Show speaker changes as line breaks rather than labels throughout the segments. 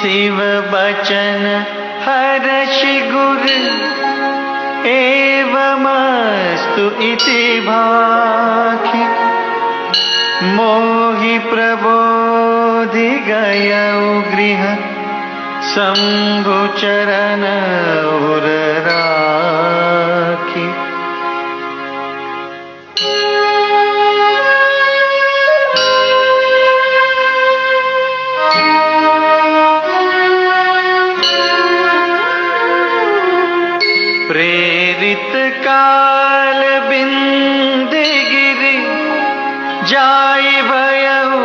शिव बचन हर्ष गुर एवमस्तु इति भाखि मोहि प्रबोधि गयौ गृह शंभु चरण उर राखी। प्रेरित काल बिंद गिरि जाय भयउ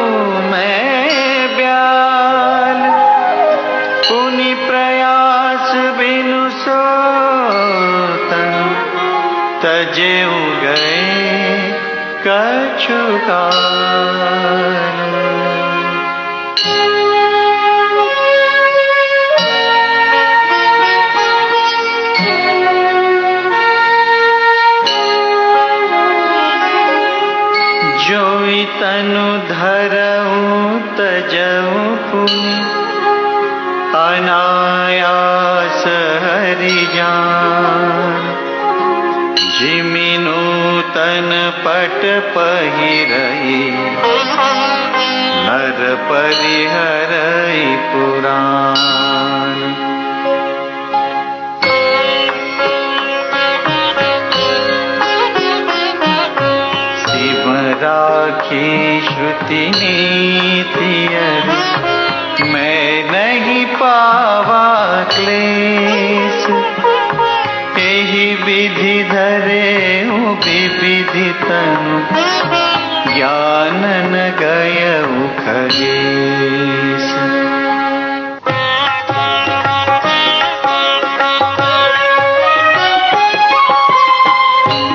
मैं ब्याल पुनि प्रयास बिनु सोतन तजेउ गए कछु काल। जोई तनु धरऊं तजऊं पुनि अनायास हरि जान जिमि नूतन पट पहिरई नर परिहरई पुराण। राखी श्रुति नीति मैं नहीं पावा क्लेश एहि विधि धरे विविधि तनु ज्ञान न गयउ खगेश।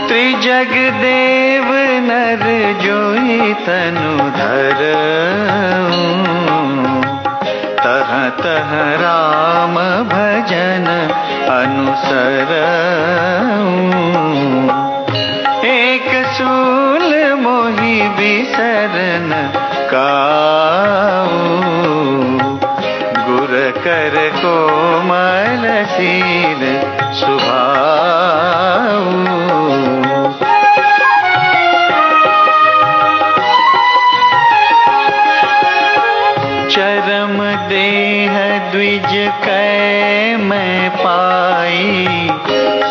त्रिजग देव नर जोई तनु धरऊं तह तह राम भजन अनुसरऊं एक सूल मोहि बिसरन काऊ गुर कर कोमल शील सुभाऊ। चरम देह द्विज कै मैं पाई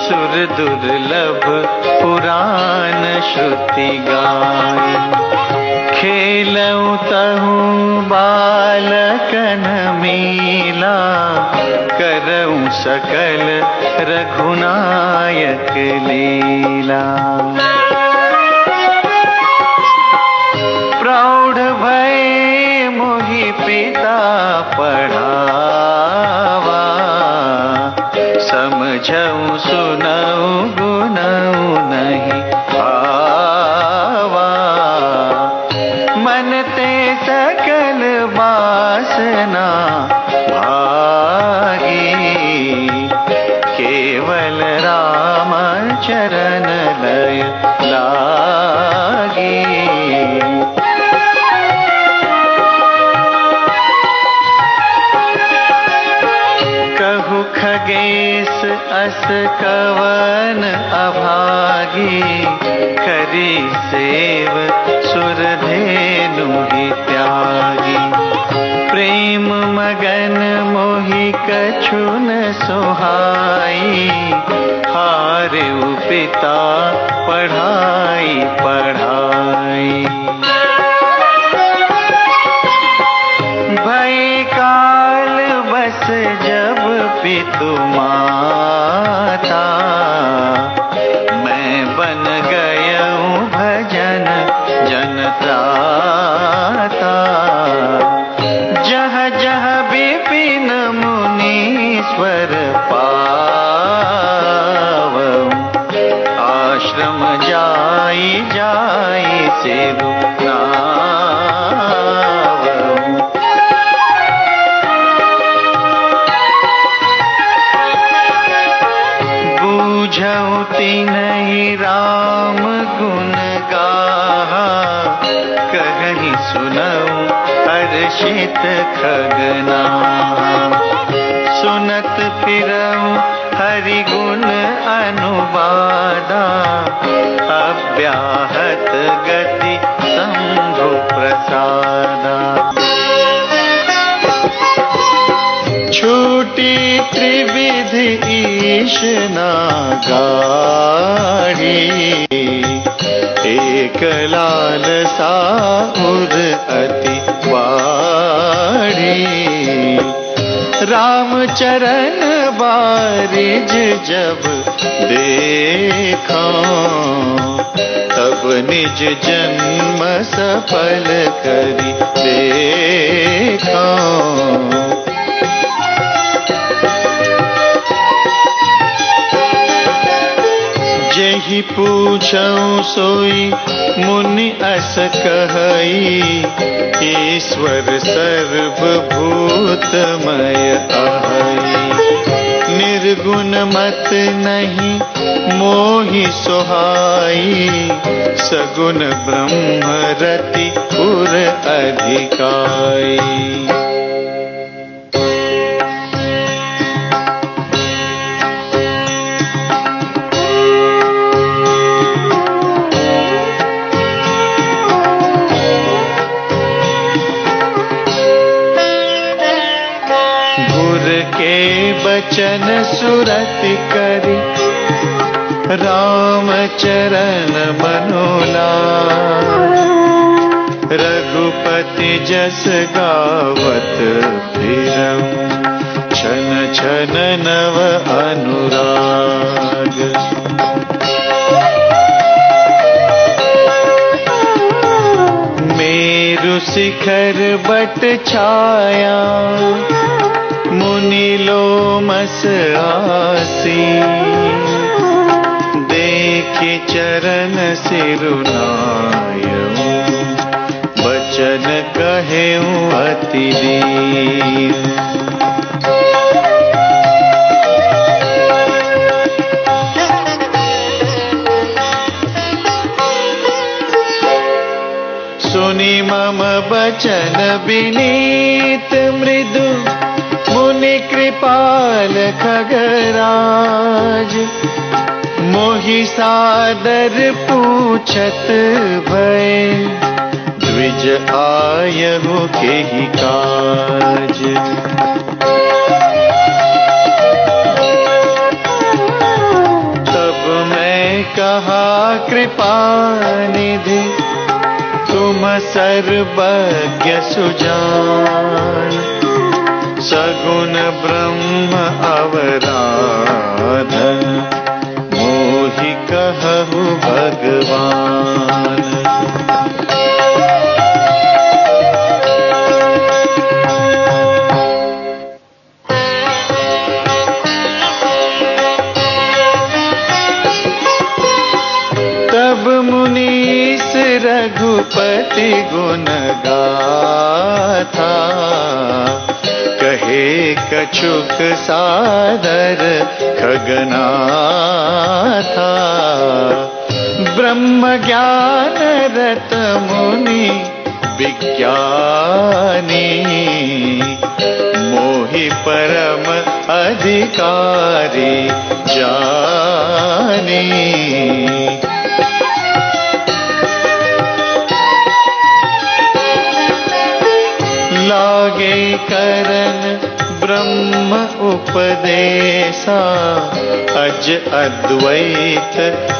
सुर दुर्लभ पुराण श्रुति गाई खेलऊं तहूँ बालकन मीला करऊं सकल रघुनायक लीला। प्रौढ़ भय मोहि पिता पढ़ावा समझऊं सुनऊं गुनऊं नहीं आवा मन ते सकल वासना भागी केवल राम चरण लय लागी। खगेश अस कवन अभागी करी सेव सुर धेनु ही त्यागी प्रेम मगन मोहि कछु न सोहाई हारेउ पिता पढ़ाई पढ़ाई। भय काल बस जब पितु माता मैं बन गयऊं भजन जनत्राता जह जह विपिन मुनीश्वर पावऊं आश्रम जाई जाई सेवु बूझऊं तिन्हि राम गुण गाहा कहीं सुनऊं हर हर्षित खगना। सुनत फिरऊं हरि गुण अनुवादा, अव्याहत गति शंभु प्रसादा। छूटी त्रिविधि ईश नागाड़ी, एक लालसा उर अति बाड़ी। राम चरण बारिज जब देखा, तब निज जन्म सफल करि देखा। जेहि पूछऊं सोई मुनि अस कहई, ईश्वर सर्वभूतमय अहई। निर्गुण मत नहीं मोहि सोहाई, सगुण ब्रह्म रति पुर अधिकाई। बचन सुरति करि, राम चरण मनोलाल। रघुपति जस गावत फिरऊं, छन छन नव अनुराग। मेरु शिखर बट छाया, मुनि लोमस आसी। देखि चरण सिरुनायऊं, बचन कहेऊं अति दीन। सुनि मम बचन विनीत मृदु, मुनि कृपाल खगराज। मोहि सादर पूछत भय, द्विज आयहु केहि काज। तब मैं कहा कृपा निधि, तुम सर्वज्ञ सुजान। सगुण ब्रह्म अवराधन, मोहि कहु भगवान। तब मुनीस रघुपति गुण गाथा, कहे कछुक सादर खगनाथा। ब्रह्म ज्ञान रत मुनि विज्ञानी, मोहि परम अधिकारी जानी। लागे करन ब्रह्म उपदेशा, अज अद्वैत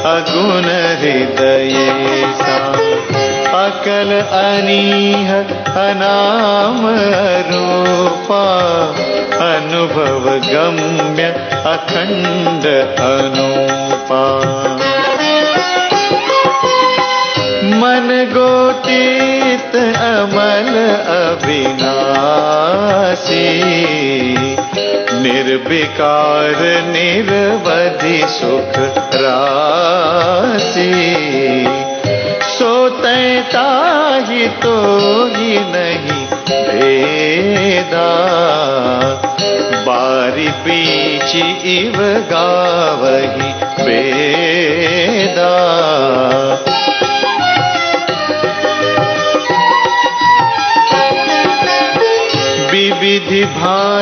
अगुण हृदयेसा। अकल अनीह अनाम अरूपा, अनुभव गम्य अखंड अनूपा। मन गोतीत अमल अविनाशी, निर्विकार निरवधि सुख राशि। सोते ताहि तो ही नहीं भेदा, बारी पीछी इव गावही वेदा।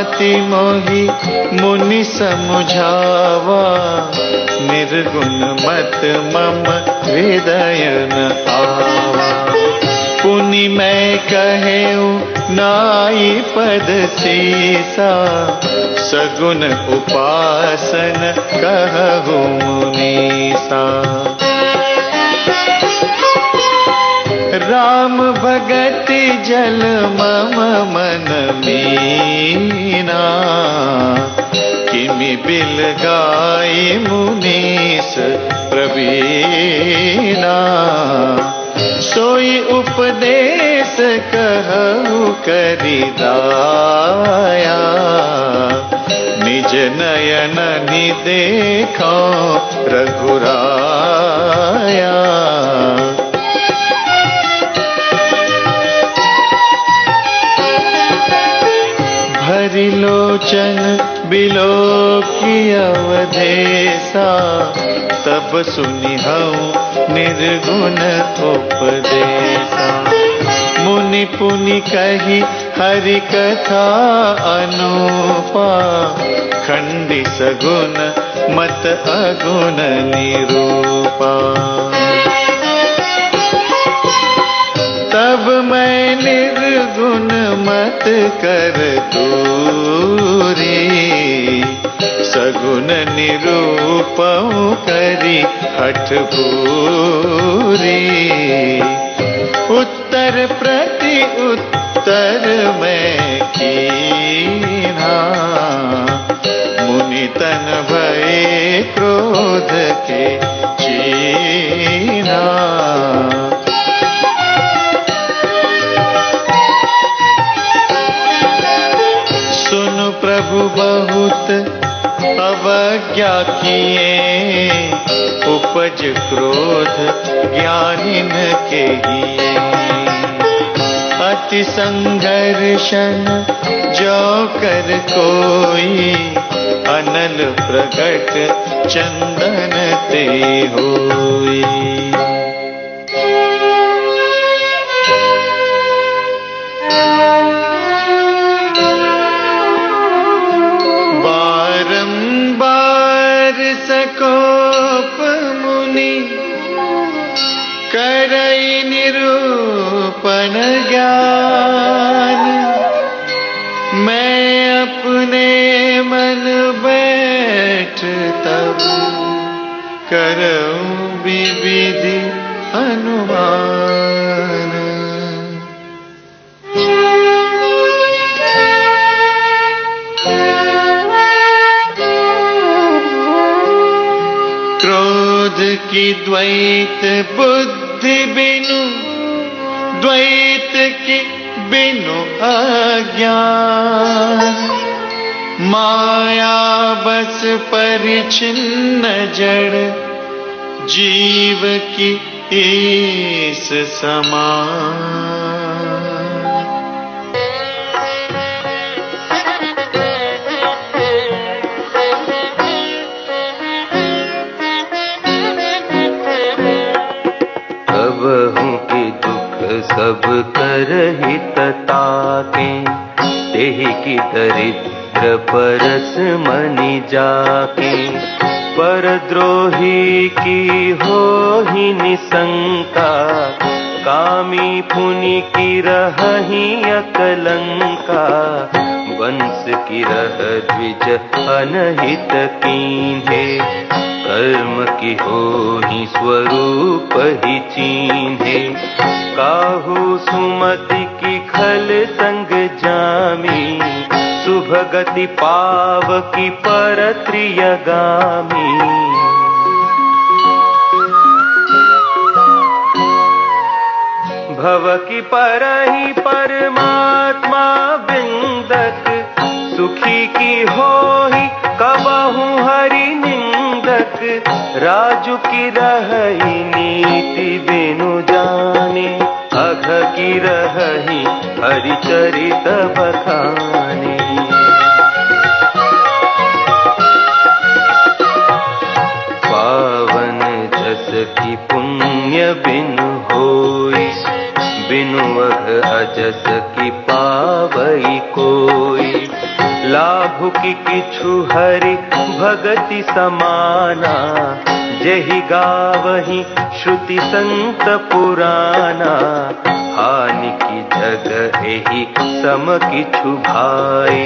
भांति मोहि मुनि समुझावा, निर्गुण मत मम हृदय न आवा। पुनि मैं कहेऊ नाई पद सीसा, सगुन उपासन कहु मुनीसा। राम भगति जल मम मन मीना, किमि बिल गाई मुनीस प्रवीणा। सोई उपदेश कहु करि दाया, निज नयन नि देखो रघुराया। भरि लोचन बिलोकी अवधेसा, तब सुनिहउँ निर्गुण उपदेसा। मुनि पुनि कही हरि कथा अनुपा, खंडी सगुन मत अगुण निरूपा। तब मैं निर्गुण मत कर दूरी, सगुण निरूपऊ करी हठ पूरी। उत्तर प्रति उत्तर मैं कीन्हा, मुनि तन भये क्रोध के चीन्हा। सुनु प्रभु बहुत अवज्ञा किए, उपज क्रोध ज्ञानिन के हिए। अति संघर्षण जो कर कोई, अनल प्रगट चंदन ते होई। सकोप मुनि करई निरूपण ज्ञान, मैं अपने मन बैठ तब करऊं विविधि अनुमान। क्रोध की द्वैत बुद्धि बिनु, द्वैत की बिनु अज्ञान। माया बस परिचिन्न जड़, जीव की ईस समान।
सब कर हित ताके, तेहि की दरिद्र परस मनि जाके। परद्रोही की होहि निशंका, कामी पुनि की रहहि अकलंका। वंश की रह द्विज अनहित कीन्हे, कर्म की होहि स्वरूप ही चीन्हे। काहू सुमति की खल संग जामी, शुभ गति पाव की परत्रियगामी। भव की परहि परमात्मा बिंदक, सुखी की होहि कबहु हरि निंदक। राजु की रहहि नीति बिनु जाने, अघ की रहहि हरि चरित बखाने। पावन जस की पुण्य बिनु होई, बिनु अघ अजस की पावई कोई। लाभु की किछु हरि भगति समाना, जेहि गावहि श्रुति संत पुराना। हानि की जग एहि सम किछु भाई,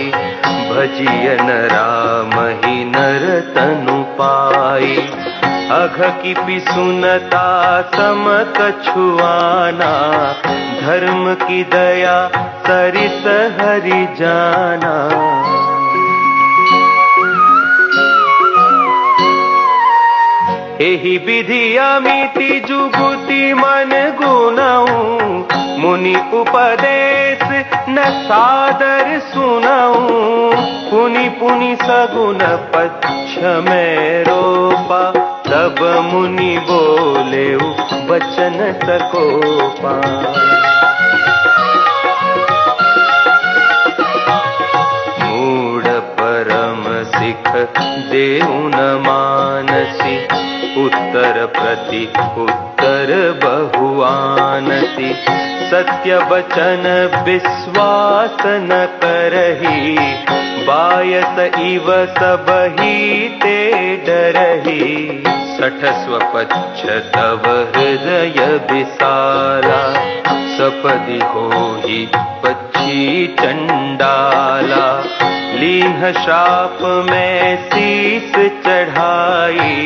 भजियन राम ही नर तनु पाई। अघ की पिसुनता सम कछुआना, धर्म की दया सरिस हरि जाना। एहि विधि अमिति जुगुति मन गुनाऊं, मुनि उपदेश न सादर सुनाऊं। पुनि पुनि सगुन पक्ष में रोपा, तब मुनि बोलेउ बचन सकोपा। मूढ़ परम सिख देउ न मानसी, उत्तर प्रति उत्तर बहुआनसी। सत्य वचन विश्वास न करही, बायस इव सबही ते डरही। सठ स्वपच्छ तव हृदय विसारा, सपदि होहि पक्षी चंडाला। लीन्ह शाप में शीस चढ़ाई,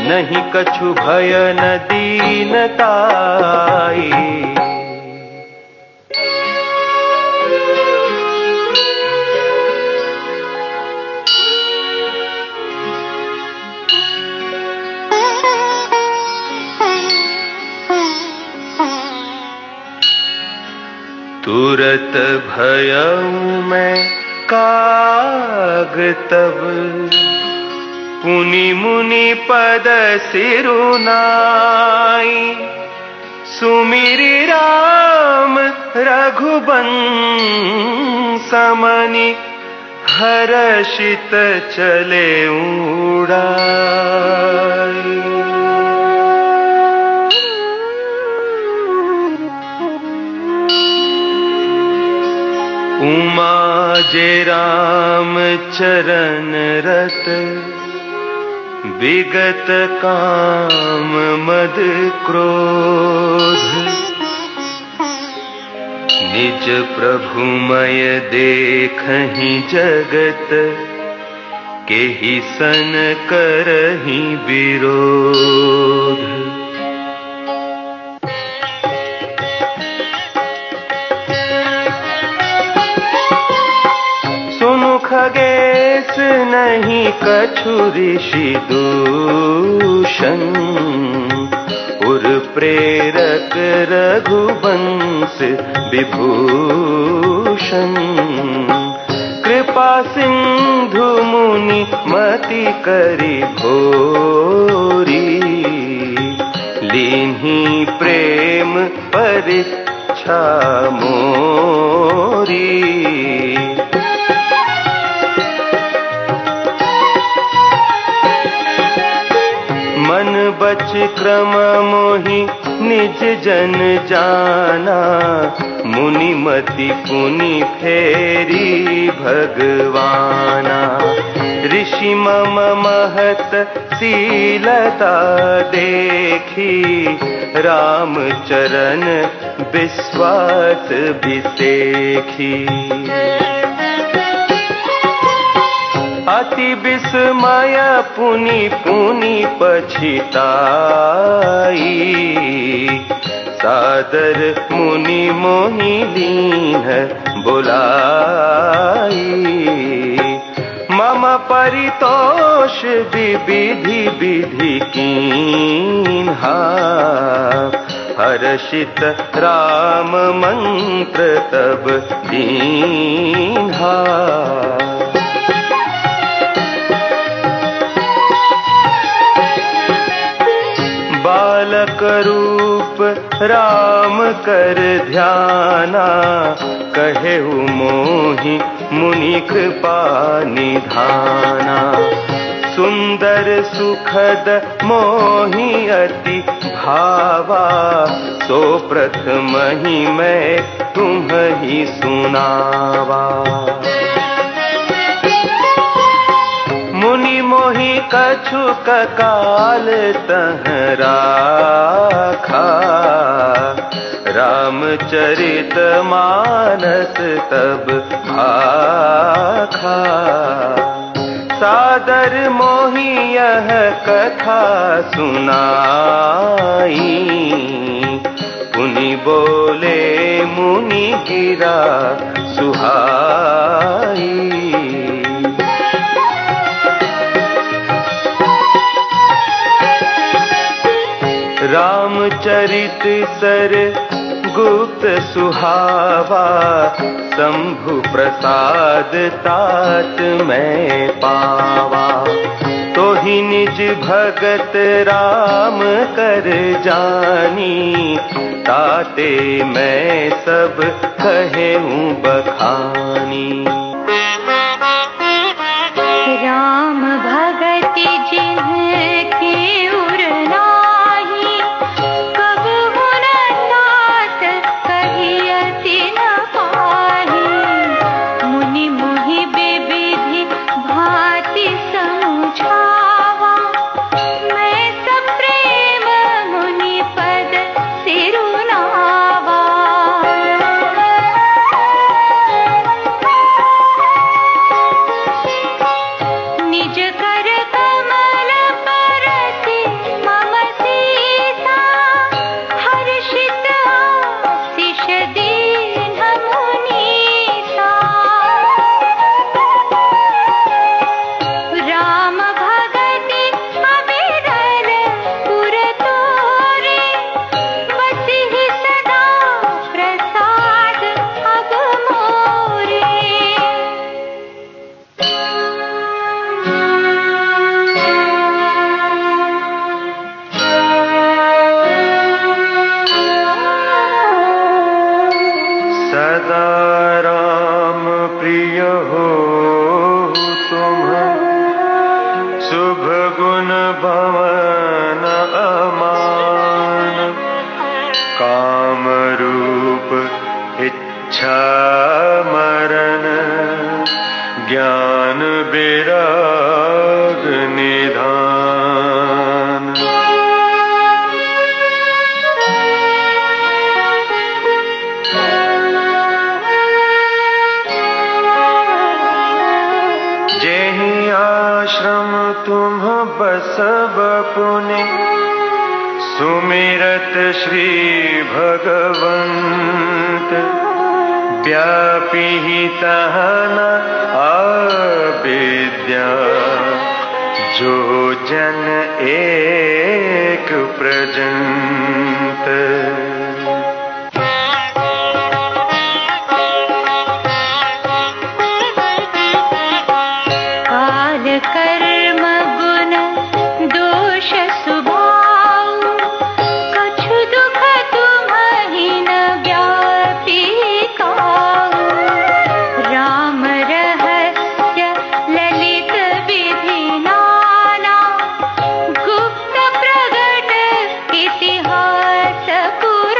नहीं कछु भय न दीनताई। तुरत भयउ मैं काग तब, पुनि मुनि पद सिरुनाई। सुमिरि राम रघुबंशमनि, हर्षित चले उड़ाई। उमा जे राम चरण रत, विगत काम मद क्रोध। निज प्रभुमय देखहि जगत, केहि सन करहि विरोध। सुनु खगेश नहीं कछु ऋषि दूषण, उर प्रेरक रघुवंश विभूषण। कृपा सिंधु मुनि मति करि भोरी, लीन्ही प्रेम परीक्षा मोरी। मन बच क्रम मोहि निज जन जाना, मुनि मति पुनि फेरी भगवाना। ऋषि मम महत शीलता देखी, राम चरण विश्वास बिसेखी। अति विस्मय पुनि पुनि पछिताई, सादर मुनि मोहि लीन्ह बुलाई। मम परितोष विविधि विधि कीन्हा, हर्षित राम मंत्र तब दीन्हा। बालक रूप राम कर ध्याना, कहेउ मोहि मुनि कृपा निधाना। सुंदर सुखद मोहि अति भावा, सो प्रथम ही मैं तुम्हि सुनावा। मोहि कछुक काल तह राखा, रामचरित मानस तब आखा। सादर मोहि यह कथा सुनाई, पुनि बोले मुनि गिरा सुहाई। रामचरित सर गुप्त सुहावा, शंभु प्रसाद तात मैं पावा। तो ही निज भगत राम कर जानी, ताते मैं सब कहूँ बखानी।
राम भगत जिनके उर नाही, कबहु न तात कहियति न पाहि। मुनि मोहि बेविधि भांति समुझावा, मैं सप्रेम मुनि पद सिरुनावा। निज कर कमल परति मम सीसा, हर्षित आशीष दीन मुनीसा। राम भगति अविरल पुर तोरे, बसिहि सदा प्रसाद अब मोरे।
सदा राम प्रिय हो तुम, शुभ गुण भवन अमान। काम रूप इच्छा मरण, ज्ञान विराग निधान। जेहि आश्रम तुम बसब पुनि, सुमिरत श्री भगवंत। व्यापी तहाँ न आविद्या, जो जन एक प्रजंत।
काल कर्म गुण दोष स्वभाव, कछु दुख तुम्हि न व्यापी काहू। राम रहस्य ललित विधि नाना, गुप्त प्रगट इतिहास पुराना।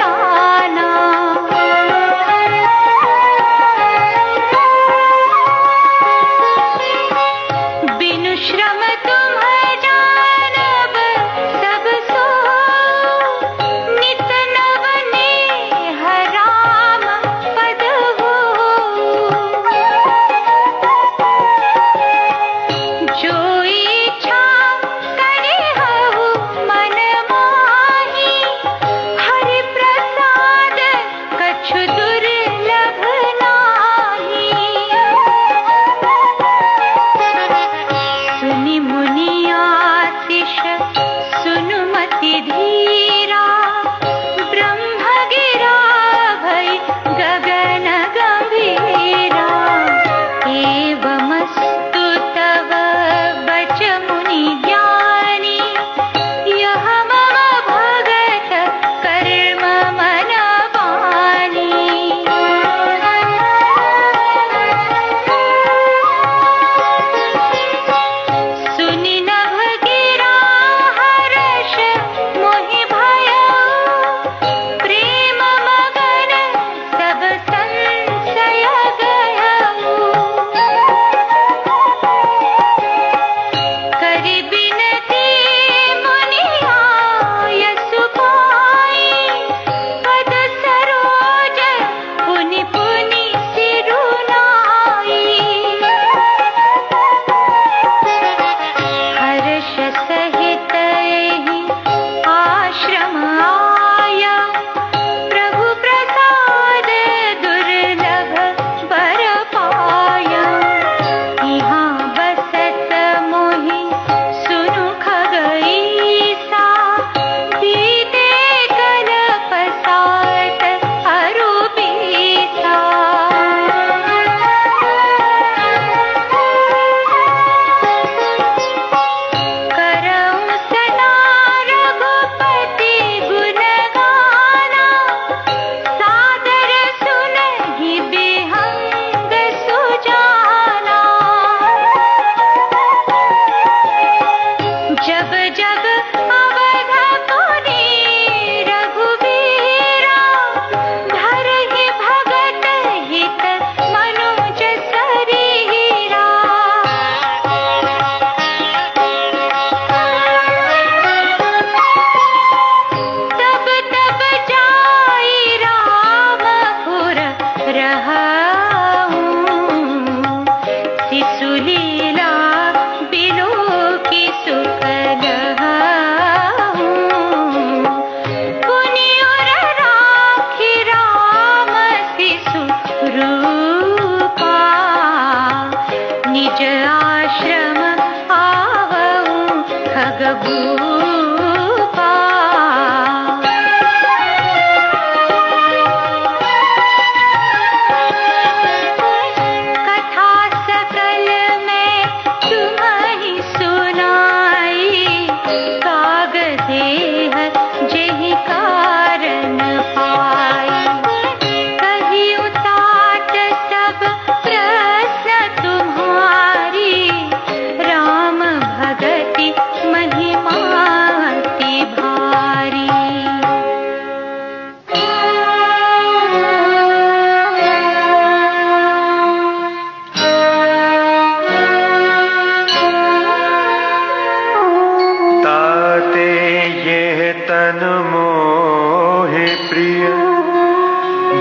प्रिय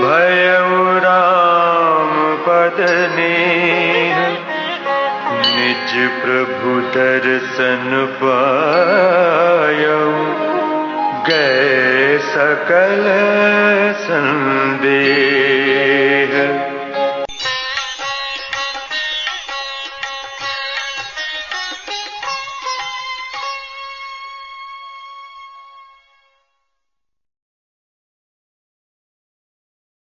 भयउ राम पद नेह, निज प्रभु दर्शन पायऊ, गए सकल संदेह।